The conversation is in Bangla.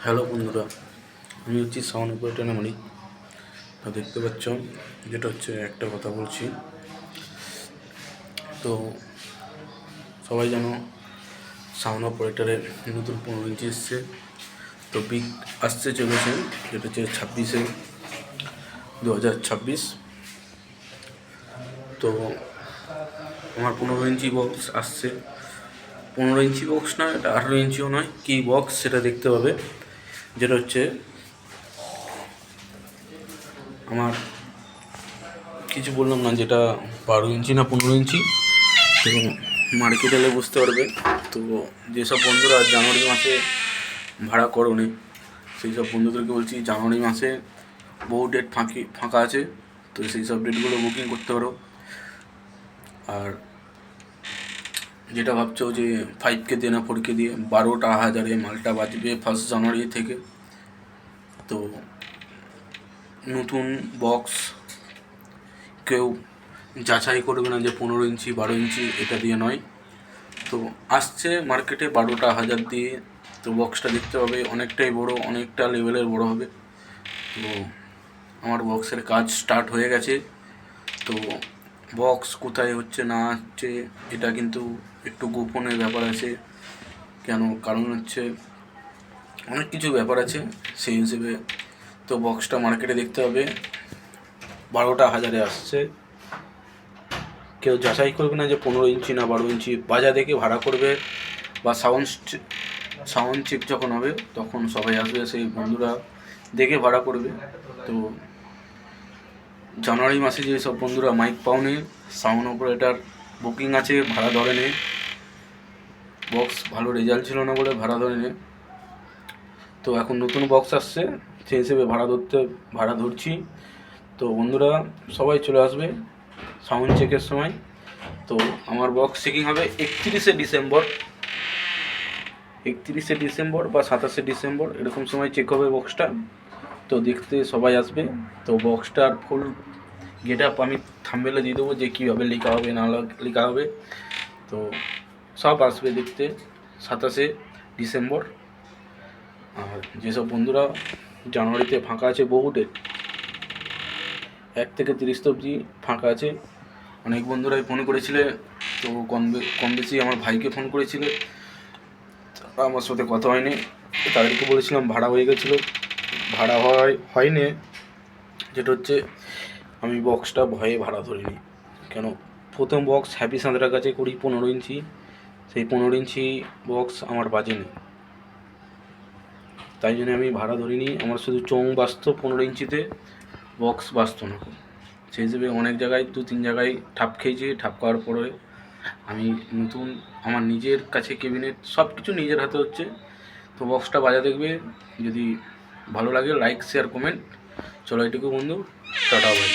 হ্যালো বন্ধুরা, আমি হচ্ছি সাউন্ড অপারেটর নামনি। তো দেখতে পাচ্ছ, যেটা হচ্ছে একটা কথা বলছি। তো সবাই জানো সাউন্ড অপারেটরের নতুন 15 ইঞ্চি এসছে। তো বিগ আসতে চলেছে, যেটা হচ্ছে 2026। তো আমার 15 ইঞ্চি বক্স আসছে। 15 ইঞ্চি বক্স নয়, এটা 18 ইঞ্চিও নয়, কী বক্স সেটা দেখতে হবে। যেটা হচ্ছে আমার কিছু বললাম না, যেটা 12 ইঞ্চি না 15 ইঞ্চি। তো মার্কেট এলে বুঝতে পারবে। তো যেসব বন্ধুরা জানুয়ারি মাসে ভাড়া করোনি, সেই সব বন্ধুদেরকে বলছি জানুয়ারি মাসে বহু ডেট ফাঁকা আছে। তো সেই সব ডেটগুলো বুকিং করতে পারো। আর যেটা ভাবছো যে 5K দিয়ে না 4K দিয়ে 12,000 মালটা বাজবে 1 জানুয়ারি থেকে। তো নতুন বক্স কেউ যাচাই করবে না যে 15 ইঞ্চি 12 ইঞ্চি এটা দিয়ে নয়। তো আসছে মার্কেটে 12,000 দিয়ে। তো বক্সটা দেখতে হবে, অনেকটাই বড়, অনেকটা লেভেলের বড় হবে। তো আমার বক্সের কাজ স্টার্ট হয়ে গেছে। তো বক্স কোথায় হচ্ছে না হচ্ছে এটা কিন্তু একটু গোপনের ব্যাপার আছে। কারণ হচ্ছে অনেক কিছু ব্যাপার আছে সেই হিসেবে। তো বক্সটা মার্কেটে দেখতে হবে, 12,000 আসছে। কেউ যাচাই করবে না যে 15 ইঞ্চি না 12 ইঞ্চি, বাজার দেখে ভাড়া করবে। বা সাউন্ড চেক যখন হবে তখন সবাই আসবে, সেই বন্ধুরা দেখে ভাড়া করবে। তো জানুয়ারি মাসে যে সব বন্ধুরা মাইক পাওনি, সাউন্ড অপারেটর বুকিং আছে, ভাড়া ধরে নে। বক্স ভালো রেজাল্ট ছিল না বলে ভাড়া ধরে নে। তো এখন নতুন বক্স আসছে, সেই হিসেবে ভাড়া ধরছি। তো বন্ধুরা সবাই চলে আসবে সাউন্ড চেকের সময়। তো আমার বক্স চেকিং হবে 31শে ডিসেম্বর বা 27শে ডিসেম্বর, এরকম সময় চেক হবে বক্সটা। তো দেখতে সবাই আসবে। তো বক্সটার ফুল গেট আপ আমি থাম্বনেলে দিয়ে দেবো, যে কীভাবে লেখা হবে না লেখা হবে। তো সব আসবে দেখতে 27শে ডিসেম্বর। আর যেসব বন্ধুরা জানুয়ারিতে ফাঁকা আছে, বহু ডেট 1 থেকে 30 অবধি ফাঁকা আছে। অনেক বন্ধুরাই ফোন করেছিলে। তো কম বেশি আমার ভাইকে ফোন করেছিলে, আমার সাথে কথা হয়নি। তাদেরকে বলেছিলাম ভাড়া হয়ে গেছিলো, ভাড়া হয়নি। যেটা হচ্ছে আমি বক্সটা ভয়ে ভাড়া ধরিনি। প্রথম বক্স হ্যাপি সাঁতরার কাছে করি 15 ইঞ্চি, সেই 15 ইঞ্চি বক্স আমার বাজেনি, তাই জন্য আমি ভাড়া ধরিনি। আমার শুধু চোং বাজতো 15 ইঞ্চিতে, বক্স বাজতো না। সেই হিসেবে অনেক জায়গায় 2-3 জায়গায় ঠাপ খেয়েছি। ঠাপ খাওয়ার পরে আমি নতুন আমার নিজের কাছে ক্যাবিনেট সব কিছু নিজের হাতে হচ্ছে। তো বক্সটা বাজা দেখবে, যদি ভালো লাগে লাইক শেয়ার কমেন্ট। চলো এটুকু বন্ধু, টাটা বাই।